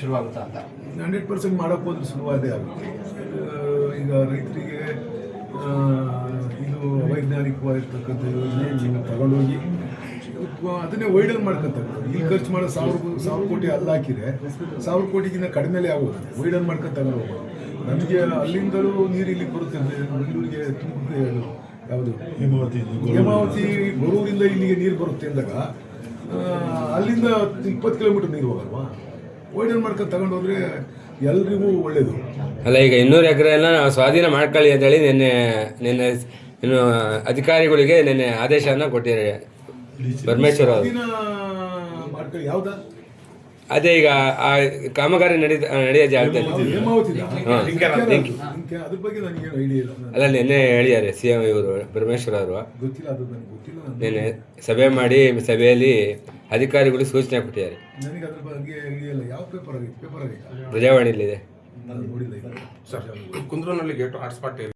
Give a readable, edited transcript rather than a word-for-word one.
ಶುರುವಾಗುತ್ತಾ ಅಂತ? 100% ಮಾಡೋಕ್ಕೆ ಹೋದ್ರೆ ಶುರುವಾದೇ ಆಗುತ್ತೆ. ಈಗ ರೈತರಿಗೆ ಇದು ಅವೈಜ್ಞಾನಿಕವಾಗಿರ್ತಕ್ಕಂಥ ಯೋಜನೆ ನೀವು ತಗೊಂಡೋಗಿ ಅದನ್ನೇ ವೈಡನ್ ಮಾಡ್ಕೊತಾರೆ. ಇಲ್ಲಿ ಖರ್ಚು ಮಾಡೋ 1,000 ಕೋಟಿ ಅಲ್ಲಿ ಹಾಕಿದ್ರೆ 1,000 ಕೋಟಿಗಿಂತ ಕಡಿಮೆಲೇ ಆಗೋದು. ವೈಡನ್ ಮಾಡ್ಕೊಂಡು ತಗೊಂಡು ಹೋಗೋದು. ನಮಗೆ ಅಲ್ಲಿಂದಲೂ ನೀರು ಇಲ್ಲಿಗೆ ಬರುತ್ತೆ. ಬೆಂಗಳೂರಿಗೆ ತುಮಕೂರಿಗೆ ಯಾವುದು ಹೇಮಾವತಿ ಬರೂರಿಂದ ಇಲ್ಲಿಗೆ ನೀರು ಬರುತ್ತೆ ಅಂದಾಗ ಅಲ್ಲಿಂದ 20 ಕಿಲೋಮೀಟರ್ ನೀರು ಹೋಗಲ್ವಾ? ವೈಡನ್ ಮಾಡ್ಕೊಂಡು ತಗೊಂಡು ಹೋದ್ರೆ ಎಲ್ರಿಗೂ ಒಳ್ಳೇದು. ಅಲ್ಲ, ಈಗ 200 ಎಕರೆ ಎಲ್ಲ ಸ್ವಾಧೀನ ಮಾಡ್ಕೊಳ್ಳಿ ಅಂತೇಳಿ ನಿನ್ನೆ ಇನ್ನು ಅಧಿಕಾರಿಗಳಿಗೆ ನಿನ್ನೆ ಆದೇಶವನ್ನು ಕೊಟ್ಟಿದ್ದಾರೆ ಪರಮೇಶ್ವರ್ ಅವರು. ಮಾಡ್ಕೊಳ್ಳಿ ಯಾವ್ದಾ? ಅದೇ ಈಗ ಆ ಕಾಮಗಾರಿ ನಡೆಯೋ ಜಾಗದಲ್ಲಿ ಅದ್ರ ಬಗ್ಗೆ ನನಗೇನು ಐಡಿಯಾ ಇಲ್ಲ. ಅಲ್ಲ, ನಿನ್ನೆ ಹೇಳಿದ್ದಾರೆ CM ಇವರು ಪರಮೇಶ್ವರ್ ಅವರು. ಗೊತ್ತಿಲ್ಲ, ಅದು ನನಗೆ ಗೊತ್ತಿಲ್ಲ. ನಿನ್ನೆ ಸಭೆ ಮಾಡಿ ಸಭೆಯಲ್ಲಿ ಅಧಿಕಾರಿಗಳಿಗೆ ಸೂಚನೆ ಕೊಟ್ಟಿದ್ದಾರೆ. ನನಗೆ ಅದ್ರ ಬಗ್ಗೆ ಐಡಿಯಾ ಇಲ್ಲ. ಯಾವ ಪೇಪರ್ ಆಗೈತೆ? ಪ್ರಜಾವಾಣಿಯಲ್ಲಿದೆ. ನಾನು ನೋಡಿಲ್ಲ. Sir, ಕುಂದ್ರನಲ್ಲಿ gate hotspot